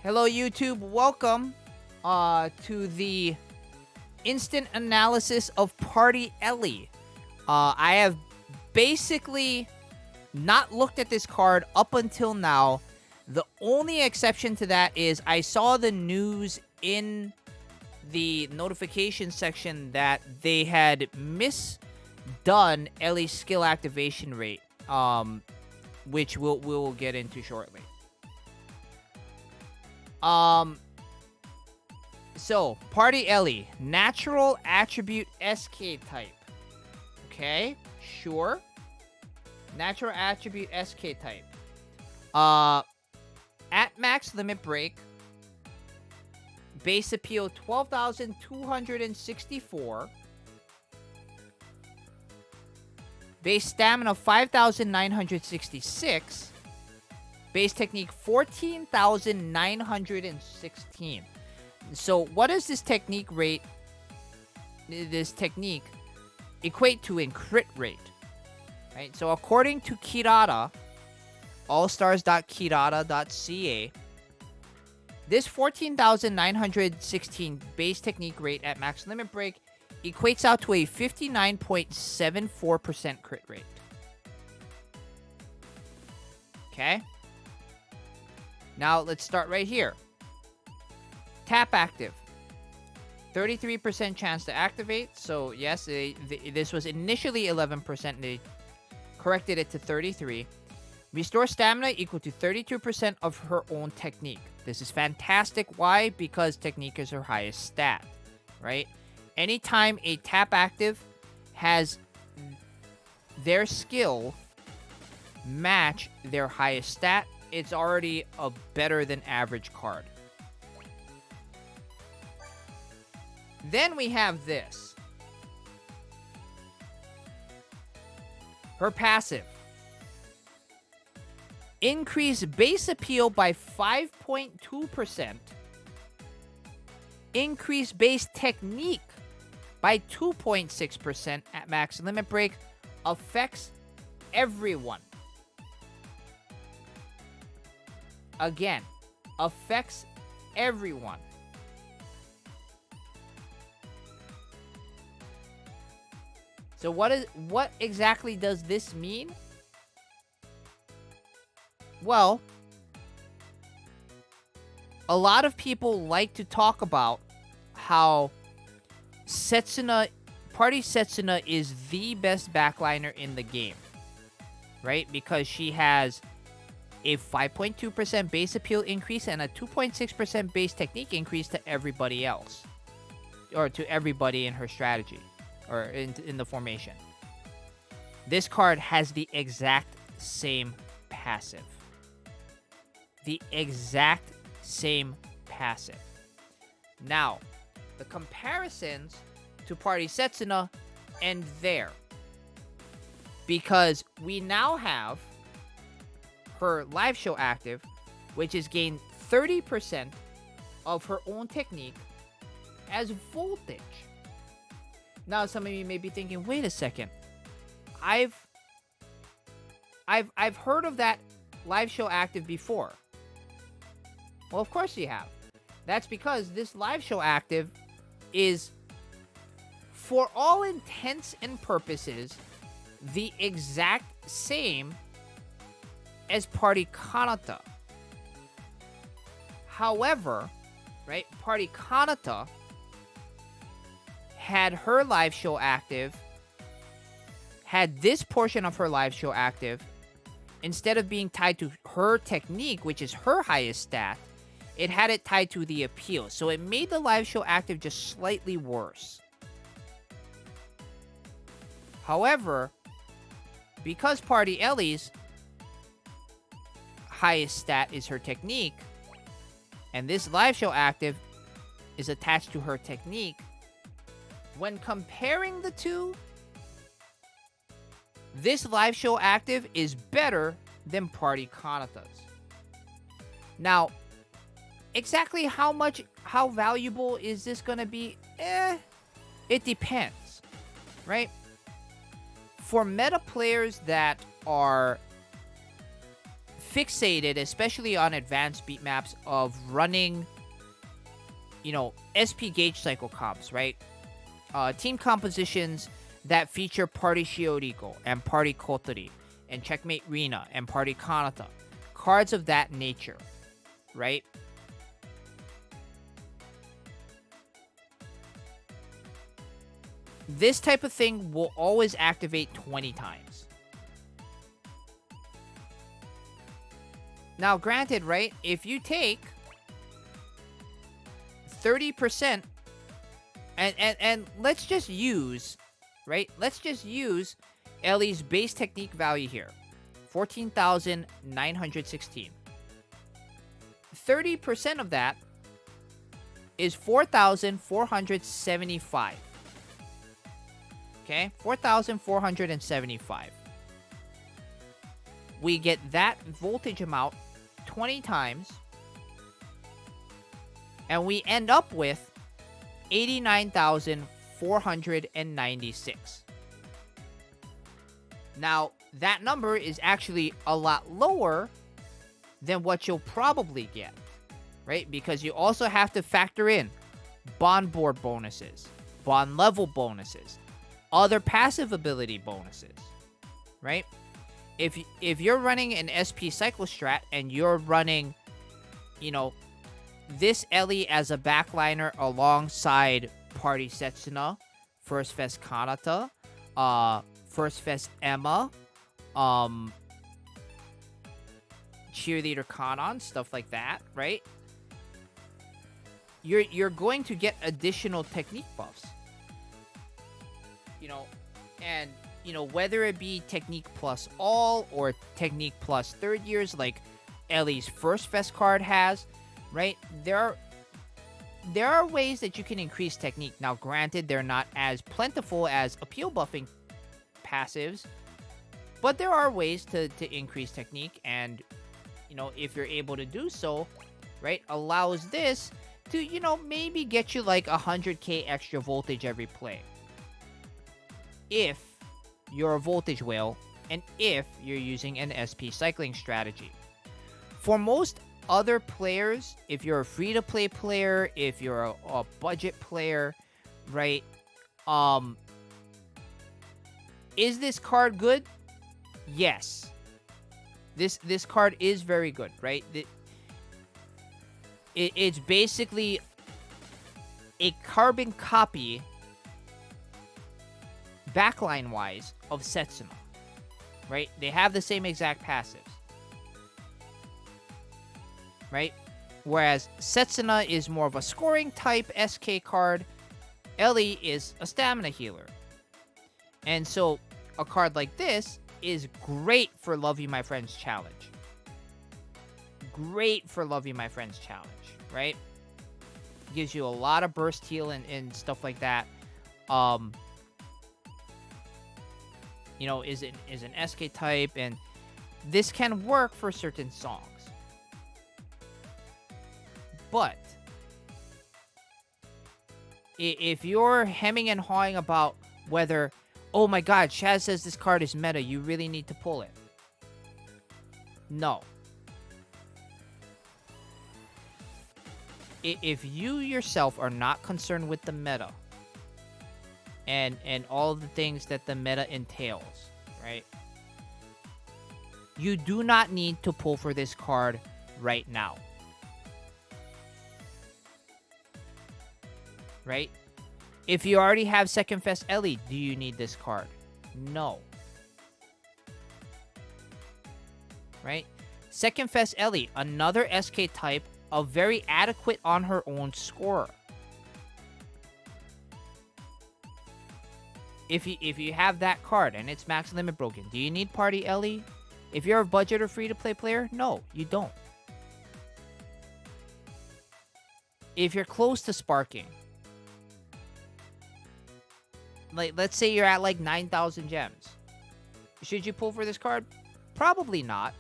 Hello, YouTube. Welcome to the instant analysis of Party Ellie. I have basically not looked at this card up until now. The only exception to that is I saw the news in the notification section that they had misdone Ellie's skill activation rate, which we'll get into shortly. So, Party Ellie, natural attribute SK type. Okay, sure. Natural attribute SK type. At max limit break, base appeal 12,264. Base stamina 5,966. Base technique 14,916. So what does this technique equate to in crit rate? Right? So according to Kirara, allstars.kirara.ca, this 14,916 base technique rate at max limit break equates out to a 59.74% crit rate. Okay? Now, let's start right here. Tap active. 33% chance to activate. So, yes, this was initially 11%. They corrected it to 33. Restore stamina equal to 32% of her own technique. This is fantastic. Why? Because technique is her highest stat, right? Anytime a tap active has their skill match their highest stat, it's already a better than average card. Then we have this. Her passive. Increase base appeal by 5.2%. Increase base technique by 2.6% at max limit break. Affects everyone. Again, affects everyone. So what exactly does this mean? Well, a lot of people like to talk about how Party Setsuna is the best backliner in the game, right? Because she has a 5.2% base appeal increase and a 2.6% base technique increase to everybody else. Or to everybody in her strategy. Or in the formation. This card has the exact same passive. The exact same passive. Now, the comparisons to Party Setsuna end there. Because we now have her live show active, which has gained 30% of her own technique as voltage. Now, some of you may be thinking, wait a second. I've heard of that live show active before. Well, of course you have. That's because this live show active is, for all intents and purposes, the exact same as Party Kanata. However, right, Party Kanata had her live show active, had this portion of her live show active, instead of being tied to her technique, which is her highest stat, it had it tied to the appeal. So it made the live show active just slightly worse. However, because Party Ellie's highest stat is her technique, and this live show active is attached to her technique, when comparing the two, this live show active is better than Party Kanata's. Now, exactly how valuable is this going to be? It depends, right? For meta players that are fixated, especially on advanced beat maps, of running, SP gauge cycle comps, right? Team compositions that feature Party Shioriko and Party Kotori and Checkmate Rina and Party Kanata. Cards of that nature, right? This type of thing will always activate 20 times. Now, granted, right, if you take 30%, and let's just use, right, let's just use Ellie's base technique value here, 14,916. 30% of that is 4,475. Okay, 4,475. We get that voltage amount 20 times, and we end up with 89,496. Now, that number is actually a lot lower than what you'll probably get, right? Because you also have to factor in bond board bonuses, bond level bonuses, other passive ability bonuses, right? If you're running an SP cycle strat and you're running, this Ellie as a backliner alongside Party Setsuna, First Fest Kanata, First Fest Emma, Cheerleader Kanon, stuff like that, right? You're going to get additional technique buffs. And whether it be technique plus all or technique plus third years like Ellie's First Fest card has, right? There are ways that you can increase technique. Now, granted, they're not as plentiful as appeal buffing passives, but there are ways to increase technique, and if you're able to do so, right, allows this to maybe get you like 100k extra voltage every play if you're a voltage whale and if you're using an SP cycling strategy. For most other players, if you're a free-to-play player, if you're a budget player, right, is this card good? Yes. This card is very good, right? It's basically a carbon copy, backline-wise, of Setsuna, right? They have the same exact passives, right? Whereas Setsuna is more of a scoring type SK card, Ellie is a stamina healer. And so a card like this is great for Love You My Friends challenge. Great for Love You My Friends challenge, right? Gives you a lot of burst heal and stuff like that. Is an SK type, and this can work for certain songs. But if you're hemming and hawing about whether, oh my god, Shaz says this card is meta, you really need to pull it. No. If you yourself are not concerned with the meta and all of the things that the meta entails, right? You do not need to pull for this card right now. Right? If you already have Second Fest Ellie, do you need this card? No. Right? Second Fest Ellie, another SK type, a very adequate on her own scorer. If you have that card and it's max limit broken, do you need Party Ellie? If you're a budget or free-to-play player, no, you don't. If you're close to sparking, like, let's say you're at like 9,000 gems. Should you pull for this card? Probably not.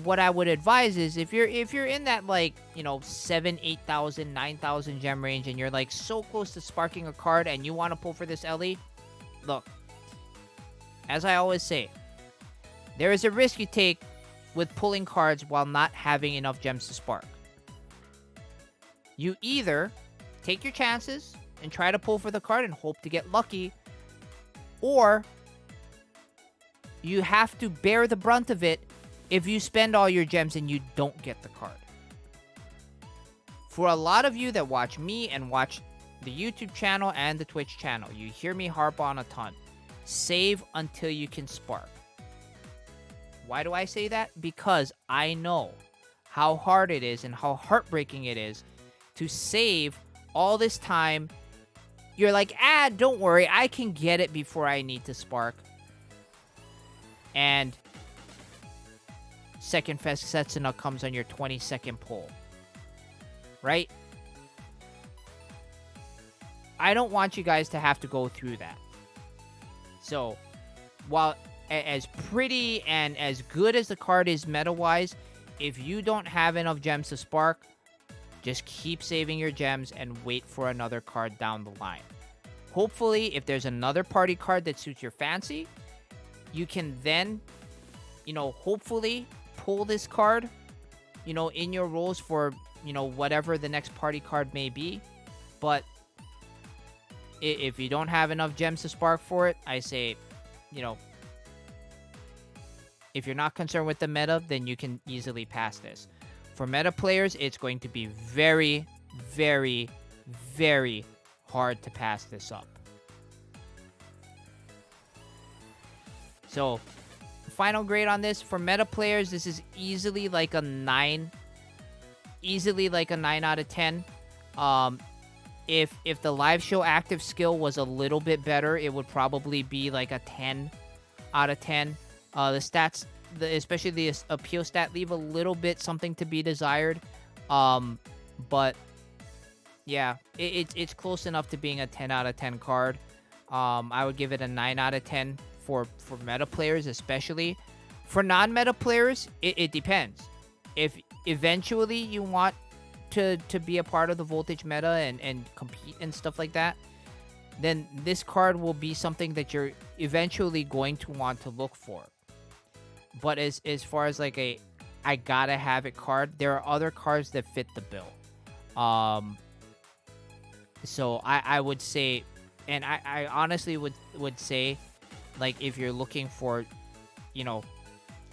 What I would advise is if you're in that 7,000, 8,000, 9,000 gem range and you're like so close to sparking a card and you want to pull for this Ellie, look, as I always say, There is a risk you take with pulling cards while not having enough gems to spark. You either take your chances and try to pull for the card and hope to get lucky, or you have to bear the brunt of it if you spend all your gems and you don't get the card. For a lot of you that watch me and watch the YouTube channel and the Twitch channel, you hear me harp on a ton. Save until you can spark. Why do I say that? Because I know how hard it is and how heartbreaking it is to save all this time. You're like, don't worry, I can get it before I need to spark. And second Fest Setsuna comes on your 22nd pull. Right? I don't want you guys to have to go through that. So, while as pretty and as good as the card is meta-wise, if you don't have enough gems to spark, just keep saving your gems and wait for another card down the line. Hopefully, if there's another party card that suits your fancy, you can then, hopefully pull this card, in your rolls for, whatever the next party card may be. But if you don't have enough gems to spark for it, I say, if you're not concerned with the meta, then you can easily pass this. For meta players, it's going to be very, very, very hard to pass this up. So, final grade on this, for meta players, this is easily like a 9. Easily like a 9 out of 10. If the live show active skill was a little bit better, it would probably be like a 10 out of 10. The stats, especially the appeal stat, leave a little bit something to be desired. But yeah, it's close enough to being a 10 out of 10 card. I would give it a 9 out of 10 for meta players, especially. For non-meta players, it depends. If eventually you want to be a part of the Voltage meta and compete and stuff like that, then this card will be something that you're eventually going to want to look for. But as far as like I gotta have it card, there are other cards that fit the bill. So I would say, and I honestly would say, like, if you're looking for,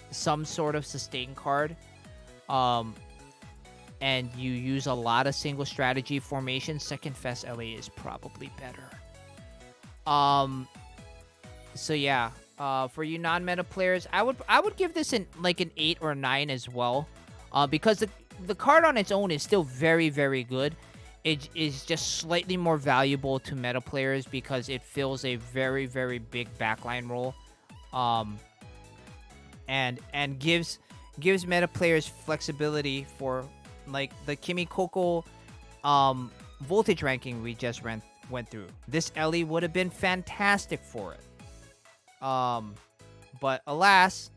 some sort of sustain card, and you use a lot of single strategy formation, Second Fest LA is probably better. So yeah, for you non-meta players, I would give this an 8 or 9 as well, because the card on its own is still very, very good. It is just slightly more valuable to meta players because it fills a very, very big backline role, and gives meta players flexibility for, like, the Kimi Coco Voltage ranking we just went through. This Ellie would have been fantastic for it. But alas,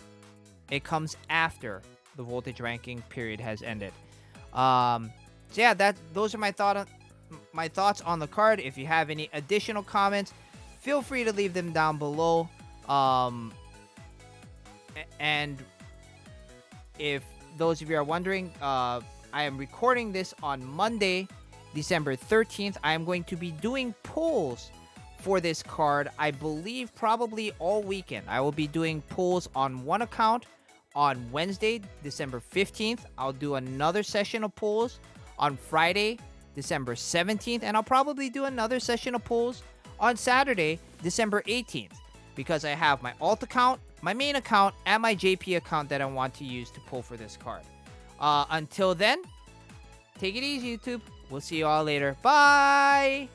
it comes after the Voltage ranking period has ended. So yeah, those are my thoughts on the card. If you have any additional comments, feel free to leave them down below. And if those of you are wondering, I am recording this on Monday, December 13th. I am going to be doing pulls for this card, I believe probably all weekend. I will be doing pulls on one account on Wednesday, December 15th. I'll do another session of pulls on Friday, December 17th. And I'll probably do another session of pulls on Saturday, December 18th. Because I have my alt account, my main account, and my JP account that I want to use to pull for this card. Until then, take it easy, YouTube. We'll see you all later. Bye!